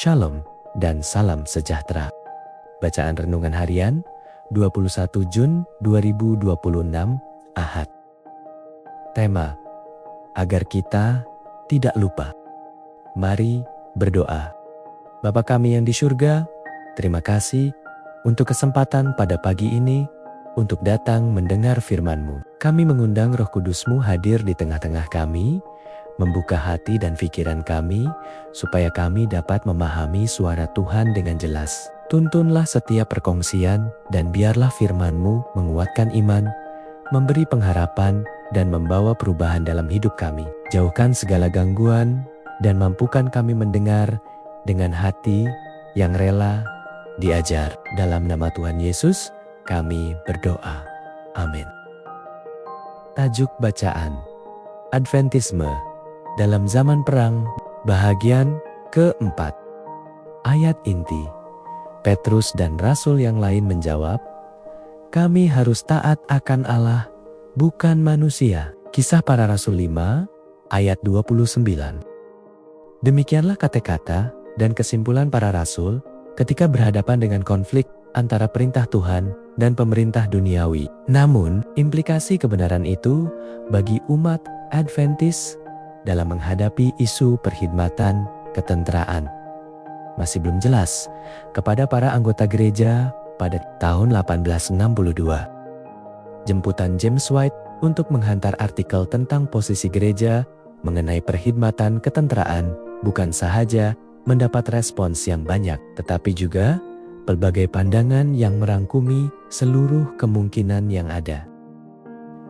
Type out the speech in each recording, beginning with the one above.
Shalom dan salam sejahtera. Bacaan Renungan Harian 21 Jun 2026 Ahad. Tema: agar kita tidak lupa. Mari berdoa. Bapa kami yang di surga, terima kasih untuk kesempatan pada pagi ini untuk datang mendengar firman-Mu. Kami mengundang Roh Kudus-Mu hadir di tengah-tengah kami, membuka hati dan pikiran kami, supaya kami dapat memahami suara Tuhan dengan jelas. Tuntunlah setiap perkongsian, dan biarlah firman-Mu menguatkan iman, memberi pengharapan, dan membawa perubahan dalam hidup kami. Jauhkan segala gangguan, dan mampukan kami mendengar dengan hati yang rela diajar. Dalam nama Tuhan Yesus, kami berdoa. Amin. Tajuk bacaan: Adventisme dalam zaman perang, bahagian keempat. Ayat inti: Petrus dan rasul yang lain menjawab, "Kami harus taat akan Allah, bukan manusia." Kisah Para Rasul 5 ayat 29. Demikianlah kata-kata dan kesimpulan para rasul ketika berhadapan dengan konflik antara perintah Tuhan dan pemerintah duniawi. Namun, implikasi kebenaran itu bagi umat Adventis dalam menghadapi isu perkhidmatan ketenteraan masih belum jelas kepada para anggota gereja pada tahun 1862. Jemputan James White untuk menghantar artikel tentang posisi gereja mengenai perkhidmatan ketenteraan bukan sahaja mendapat respons yang banyak, tetapi juga pelbagai pandangan yang merangkumi seluruh kemungkinan yang ada.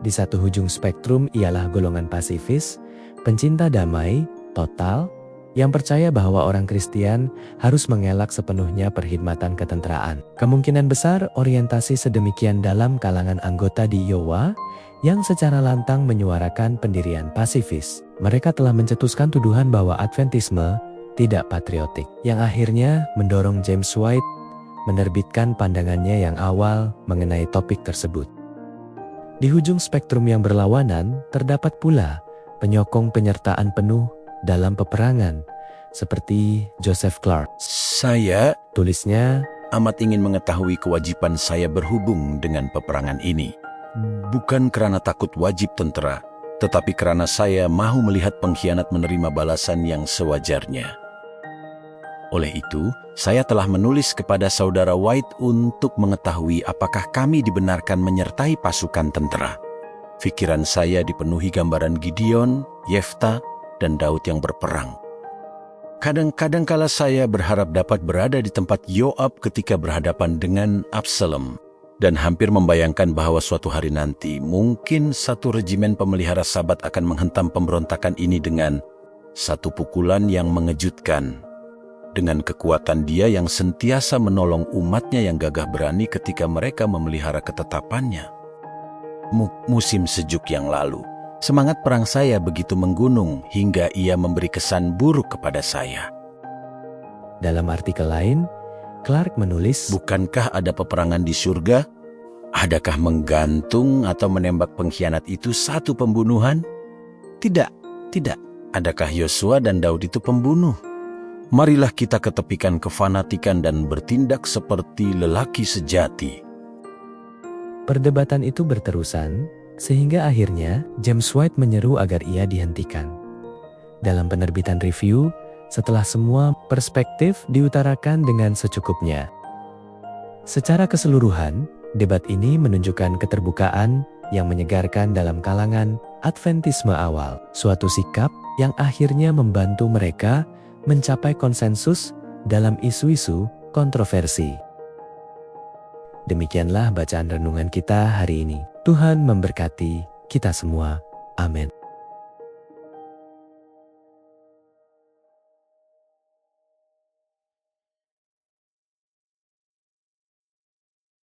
Di satu ujung spektrum ialah golongan pasifis, pencinta damai total, yang percaya bahwa orang Kristen harus mengelak sepenuhnya perkhidmatan ketenteraan. Kemungkinan besar orientasi sedemikian dalam kalangan anggota di Iowa yang secara lantang menyuarakan pendirian pasifis. Mereka telah mencetuskan tuduhan bahwa Adventisme tidak patriotik, yang akhirnya mendorong James White menerbitkan pandangannya yang awal mengenai topik tersebut. Di ujung spektrum yang berlawanan terdapat pula penyokong penyertaan penuh dalam peperangan, seperti Joseph Clark. Saya, tulisnya, amat ingin mengetahui kewajiban saya berhubung dengan peperangan ini. Bukan karena takut wajib tentara, tetapi karena saya mahu melihat pengkhianat menerima balasan yang sewajarnya. Oleh itu, saya telah menulis kepada saudara White untuk mengetahui apakah kami dibenarkan menyertai pasukan tentara. Pikiran saya dipenuhi gambaran Gideon, Yefta, dan Daud yang berperang. Kadang-kadang kala saya berharap dapat berada di tempat Yoab ketika berhadapan dengan Absalom, dan hampir membayangkan bahwa suatu hari nanti mungkin satu regimen pemelihara Sabat akan menghentam pemberontakan ini dengan satu pukulan yang mengejutkan. Dengan kekuatan Dia yang sentiasa menolong umatnya yang gagah berani ketika mereka memelihara ketetapannya. Musim sejuk yang lalu, semangat perang saya begitu menggunung hingga ia memberi kesan buruk kepada saya. Dalam artikel lain, Clark menulis, "Bukankah ada peperangan di surga? Adakah menggantung atau menembak pengkhianat itu satu pembunuhan? Tidak. Adakah Yosua dan Daud itu pembunuh? Marilah kita ketepikan kefanatikan dan bertindak seperti lelaki sejati." Perdebatan itu berterusan, sehingga akhirnya James White menyeru agar ia dihentikan. Dalam penerbitan review, setelah semua perspektif diutarakan dengan secukupnya. Secara keseluruhan, debat ini menunjukkan keterbukaan yang menyegarkan dalam kalangan Adventisme awal, suatu sikap yang akhirnya membantu mereka mencapai konsensus dalam isu-isu kontroversi. Demikianlah bacaan renungan kita hari ini. Tuhan memberkati kita semua. Amin.